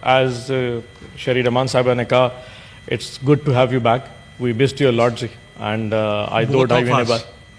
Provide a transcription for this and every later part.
As Shari Rahman Sahaba ne kaha, it's good to have you back. We missed you a lot, ji. And I both do of dive us.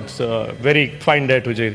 It's a very fine day today.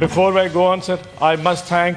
Before I go on, sir, I must thank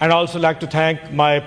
And I also like to thank my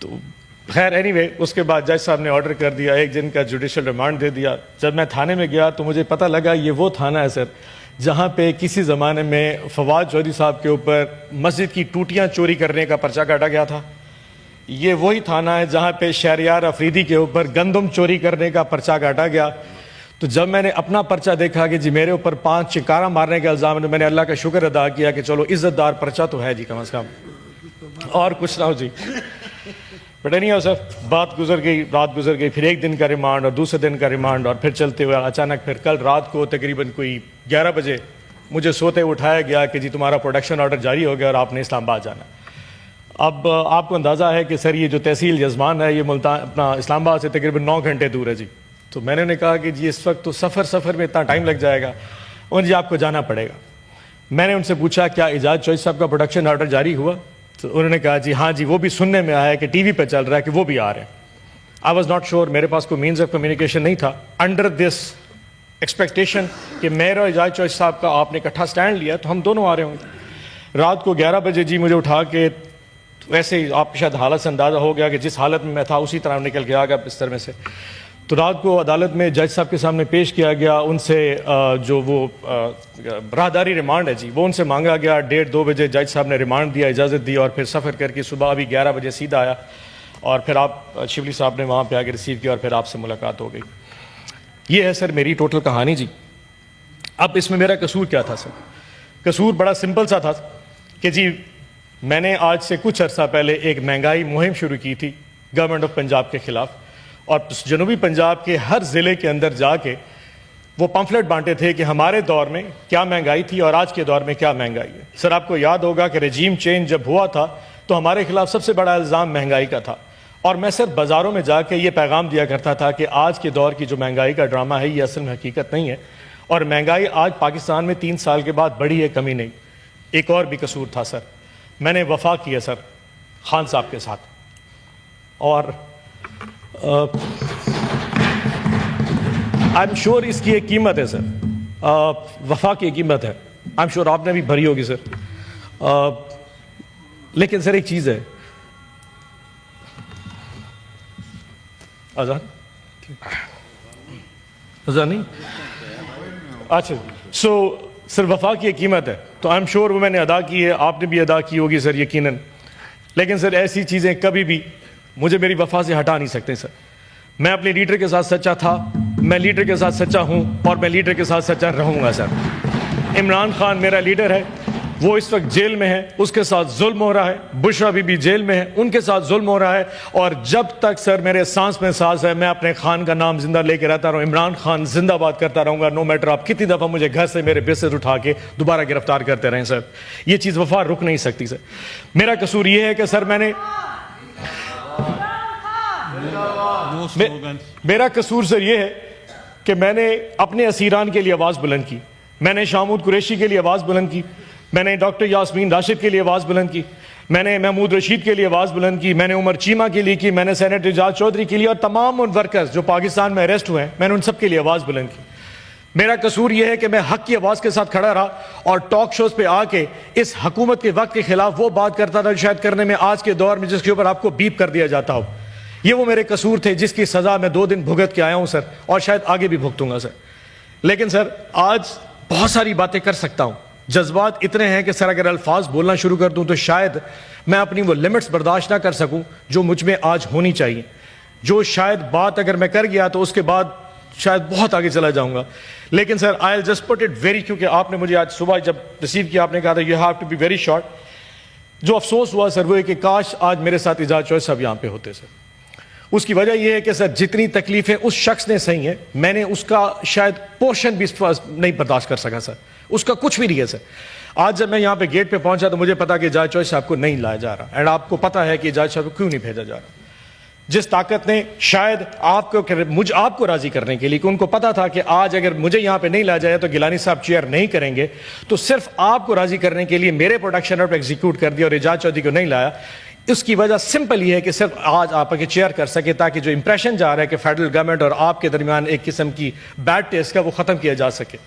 تو خیر any way اس کے بعد جج صاحب نے order کر دیا, 1 دن کا جوڈیشل ریمانڈ دے دیا. جب میں تھانے میں گیا تو مجھے پتہ لگا یہ وہ تھانہ ہے سر جہاں پہ کسی زمانے میں فواد چودھری صاحب کے اوپر مسجد کی ٹوٹیاں چوری کرنے کا پرچہ کاٹا گیا تھا. یہ وہی تھانہ ہے جہاں پہ شہریار افریدی کے اوپر گندم چوری کرنے کا پرچہ کاٹا گیا. تو جب میں نے اپنا پرچہ دیکھا کہ جی میرے اوپر 5 چکارہ مارنے کا الزام ہے, تو میں نے اللہ کا شکر ادا کیا کہ چلو عزت دار پرچہ تو ہے جی کم از کم, اور کچھ نہ ہو جی. بٹ نہیں ہو سر, بات گزر گئی, رات گزر گئی, پھر 1 دن کا ریمانڈ اور دوسرے دن کا ریمانڈ, اور پھر چلتے ہوئے اچانک پھر کل رات کو تقریباً کوئی 11 بجے مجھے سوتے اٹھایا گیا کہ جی تمہارا پروڈکشن آرڈر جاری ہو گیا اور آپ نے اسلام آباد جانا. اب آپ کو اندازہ ہے کہ سر یہ جو تحصیل یزمان ہے یہ ملتان اپنا اسلام آباد سے تقریباً 9 گھنٹے دور ہے جی. تو میں نے کہا کہ جی اس وقت تو سفر میں اتنا ٹائم لگ جائے گا, اور جی آپ کو جانا پڑے گا. میں نے ان سے پوچھا کیا اعجاز چوہدری صاحب کا پروڈکشن آرڈر جاری ہوا؟ تو انہوں نے کہا جی ہاں جی, وہ بھی سننے میں آیا ہے کہ ٹی وی پہ چل رہا ہے کہ وہ بھی آ رہے ہیں. آئی واز ناٹ شیور, میرے پاس کوئی مینز آف کمیونیکیشن نہیں تھا. انڈر دس ایکسپیکٹیشن کہ میرا اعجاز چوہدری صاحب کا آپ نے اکٹھا سٹینڈ لیا تو ہم دونوں آ رہے ہوں گے. رات کو 11 بجے جی مجھے اٹھا کے, ویسے ہی آپ کو شاید حالت سے اندازہ ہو گیا کہ جس حالت میں تھا اسی طرح نکل کے آ گیا بستر میں سے. تو رات کو عدالت میں جج صاحب کے سامنے پیش کیا گیا. ان سے جو وہ راہداری ریمانڈ ہے جی وہ ان سے مانگا گیا. 1:30-2 بجے جج صاحب نے ریمانڈ دیا, اجازت دی, اور پھر سفر کر کے صبح ابھی 11 بجے سیدھا آیا, اور پھر آپ شبلی صاحب نے وہاں پہ آ کے ریسیو کیا, اور پھر آپ سے ملاقات ہو گئی. یہ ہے سر میری ٹوٹل کہانی جی. اب اس میں میرا قصور کیا تھا سر؟ قصور بڑا سمپل سا تھا کہ جی میں نے آج سے کچھ عرصہ پہلے ایک مہنگائی مہم شروع کی تھی گورنمنٹ آف پنجاب کے خلاف, اور جنوبی پنجاب کے ہر ضلع کے اندر جا کے وہ پمفلٹ بانٹے تھے کہ ہمارے دور میں کیا مہنگائی تھی اور آج کے دور میں کیا مہنگائی ہے. سر آپ کو یاد ہوگا کہ رجیم چینج جب ہوا تھا تو ہمارے خلاف سب سے بڑا الزام مہنگائی کا تھا, اور میں صرف بازاروں میں جا کے یہ پیغام دیا کرتا تھا کہ آج کے دور کی جو مہنگائی کا ڈرامہ ہے یہ اصل میں حقیقت نہیں ہے, اور مہنگائی آج پاکستان میں 3 سال کے بعد بڑھی ہے, کمی نہیں. ایک اور بھی قصور تھا سر, میں نے وفا کی ہے سر خان صاحب کے ساتھ, اور آئی ایم شیور اس کی ایک قیمت ہے سر, وفا کی ایک قیمت ہے, آئی ایم شیور آپ نے بھی بھری ہوگی سر. لیکن سر ایک چیز ہے, آزاد نہیں, اچھا سو سر وفا کی ایک قیمت ہے, تو آئی ایم شیور وہ میں نے ادا کی ہے, آپ نے بھی ادا کی ہوگی سر یقیناً. لیکن سر ایسی چیزیں کبھی بھی مجھے میری وفا سے ہٹا نہیں سکتے سر. میں اپنے لیڈر کے ساتھ سچا تھا, میں لیڈر کے ساتھ سچا ہوں, اور میں لیڈر کے ساتھ سچا رہوں گا سر. عمران خان میرا لیڈر ہے, وہ اس وقت جیل میں ہے, اس کے ساتھ ظلم ہو رہا ہے. بشرا بی بی جیل میں ہے, ان کے ساتھ ظلم ہو رہا ہے, اور جب تک سر میرے سانس میں سانس ہے میں اپنے خان کا نام زندہ لے کے رہتا رہوں. عمران خان زندہ باد کرتا رہوں گا, نو میٹر آپ کتنی دفعہ مجھے گھر سے میرے بیسز اٹھا کے دوبارہ گرفتار کرتے رہیں سر. یہ چیز وفا رک نہیں سکتی سر. میرا قصور یہ ہے کہ سر میرا قصور سر یہ ہے کہ میں نے اپنے اسیران کے لیے آواز بلند کی, میں نے شامود قریشی کے لیے آواز بلند کی, میں نے ڈاکٹر یاسمین راشد کے لیے آواز بلند کی, میں نے محمود رشید کے لیے آواز بلند کی, میں نے عمر چیمہ کے لیے کی, میں نے سینیٹر اعجاز چودھری کے لیے, اور تمام ان ورکرز جو پاکستان میں اریسٹ ہوئے ہیں میں نے ان سب کے لیے آواز بلند کی. میرا قصور یہ ہے کہ میں حق کی آواز کے ساتھ کھڑا رہا, اور ٹاک شوز پہ آ کے اس حکومت کے وقت کے خلاف وہ بات کرتا تھا شاید کرنے میں آج کے دور میں جس کے اوپر آپ کو بیپ کر دیا جاتا ہو. یہ وہ میرے قصور تھے جس کی سزا میں 2 دن بھگت کے آیا ہوں سر, اور شاید آگے بھی بھگتوں گا سر. لیکن سر آج بہت ساری باتیں کر سکتا ہوں, جذبات اتنے ہیں کہ سر اگر الفاظ بولنا شروع کر دوں تو شاید میں اپنی وہ لمٹس برداشت نہ کر سکوں جو مجھ میں آج ہونی چاہیے, جو شاید بات اگر میں کر گیا تو اس کے بعد شاید بہت آگے چلا جاؤں گا. لیکن sir I just put it very, کیونکہ آپ نے مجھے آج صبح جب ریسیو کیا آپ نے کہا تھا you have to be very short. جو افسوس ہوا سر وہ ہے کہ کاش آج میرے ساتھ اعجاز چوہدری صاحب یہاں پہ ہوتے سر. اس کی وجہ یہ ہے کہ سر جتنی تکلیفیں اس شخص نے سہی ہیں میں نے اس کا شاید پورشن بھی نہیں برداشت کر سکا سر, اس کا کچھ بھی نہیں ہے سر. آج جب میں یہاں پہ گیٹ پہ پہنچا تو مجھے پتا کہ اعجاز چوہدری صاحب کو نہیں لایا جا رہا, اینڈ آپ کو پتا ہے کہ اعجاز صاحب کو کیوں نہیں بھیجا جا رہا. جس طاقت نے شاید آپ کو راضی کرنے کے لیے, کہ ان کو پتا تھا کہ آج اگر مجھے یہاں پہ نہیں لایا جائے تو گیلانی صاحب چیئر نہیں کریں گے, تو صرف آپ کو راضی کرنے کے لیے میرے پروڈکشن پر ایگزیکیوٹ کر دیا اور اعجاز چودھری کو نہیں لایا. اس کی وجہ سمپل یہ ہے کہ صرف آج آپ کے چیئر کر سکے, تاکہ جو امپریشن جا رہا ہے کہ فیڈرل گورنمنٹ اور آپ کے درمیان ایک قسم کی بیڈ ٹیسٹ کا وہ ختم کیا جا سکے.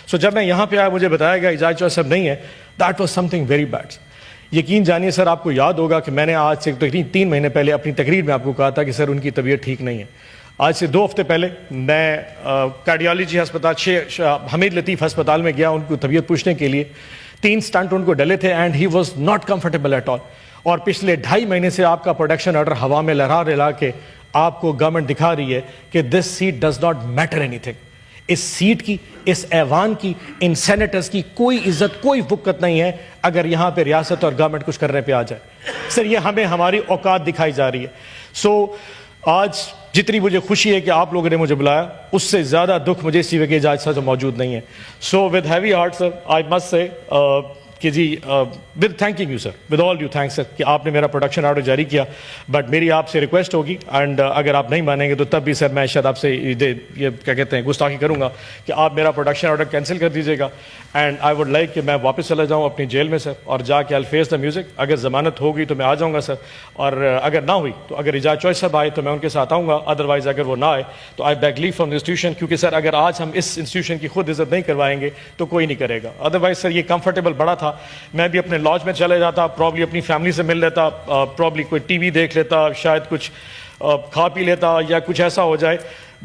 سو جب میں یہاں پہ آیا مجھے بتایا گیا اعجاز چودھری صاحب نہیں ہے, that was some thing very bad. یقین جانیے سر آپ کو یاد ہوگا کہ میں نے آج سے تقریباً 3 مہینے پہلے اپنی تقریر میں آپ کو کہا تھا کہ سر ان کی طبیعت ٹھیک نہیں ہے. آج سے 2 ہفتے پہلے میں کارڈیالوجی ہسپتال حمید لطیف ہسپتال میں گیا ان کو طبیعت پوچھنے کے لیے. 3 اسٹنٹ ان کو ڈلے تھے and he was not comfortable at all. اور پچھلے 2.5 مہینے سے آپ کا پروڈکشن آرڈر ہوا میں لہرا کے آپ کو گورنمنٹ دکھا رہی ہے کہ this seat does not matter اینی تھنگ. اس سیٹ کی، اس ایوان کی، ان سینیٹرز کی کوئی عزت، کوئی وقت نہیں ہے اگر یہاں پہ ریاست اور گورنمنٹ کچھ کرنے پہ آ جائے. سر یہ ہمیں ہماری اوقات دکھائی جا رہی ہے. سو آج جتنی مجھے خوشی ہے کہ آپ لوگوں نے مجھے بلایا، اس سے زیادہ دکھ مجھے اس لیے کہ آج سر موجود نہیں ہے. So with heavy heart sir I must say کہ جی with thanking you sir, with all you thank sir کہ آپ نے میرا پروڈکشن آرڈر جاری کیا. بٹ میری آپ سے ریکویسٹ ہوگی اینڈ اگر آپ نہیں مانیں گے تو تب بھی سر میں شاید آپ سے یہ کیا کہتے ہیں گستاخی کروں گا کہ آپ میرا پروڈکشن آرڈر کینسل کر دیجیے گا. اینڈ آئی ووڈ لائک کہ میں واپس چلا جاؤں اپنی جیل میں سر اور جا کے آئی فیس دا میوزک. اگر ضمانت ہوگی تو میں آ جاؤں گا سر، اور اگر نہ ہوئی تو اگر اعجاز چوائس صاحب آئے تو میں ان کے ساتھ آؤں گا. ادروائز اگر وہ نہ آئے تو I beg leave from the institution, کیونکہ سر اگر آج ہم اس انسٹیٹیوشن کی خود عزت نہیں کروائیں گے تو کوئی نہیں کرے گا. ادروائز سر یہ کمفرٹیبل بڑا تھا، میں بھی اپنے لاج میں چلے جاتا، پرابلی اپنی فیملی سے مل لیتا، پرابلی کوئی ٹی وی دیکھ لیتا، شاید کچھ کھا پی لیتا یا کچھ ایسا ہو جائے.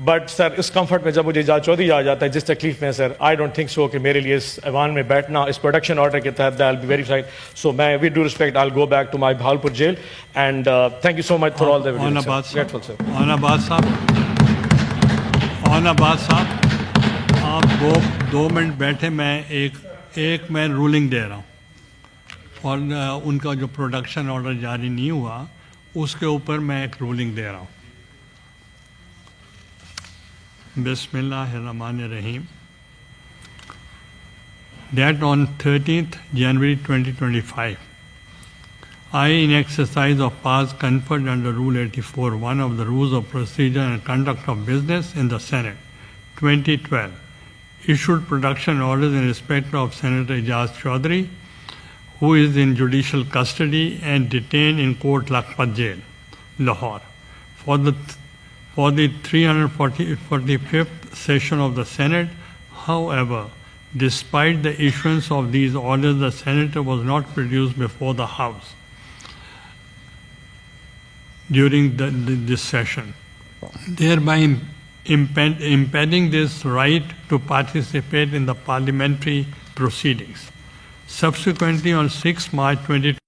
بٹ سر اس کمفرٹ میں جب مجھے اعجاز چودھری آ جاتا ہے جس تکلیف میں سر آئی ڈونٹ تھنک سو کہ میرے لیے اس ایوان میں بیٹھنا اس پروڈکشن آرڈر کے تحت I will be very fine. So میں with due respect I will go back to my Bahawalpur jail and thank you so much for all the grateful sir. آباد صاحب آپ 2 منٹ بیٹھے، میں ایک میں رولنگ دے رہا ہوں اور ان کا جو پروڈکشن آرڈر جاری نہیں ہوا اس کے اوپر میں ایک رولنگ دے رہا ہوں. بسم اللہ الرحمن الرحیم. That on 13th January 2025, I, in exercise of powers conferred under Rule 84(1) of the Rules of Procedure and Conduct of Business in the Senate, 2012, issued production orders in respect of Senator Ijaz Chaudhry, who is in judicial custody and detained in Court Lakhpat Jail, Lahore, for the 345th session of the Senate. However, despite the issuance of these orders, the Senator was not produced before the House during this session, thereby impeding this right to participate in the parliamentary proceedings. Subsequently, on 6 March 2020,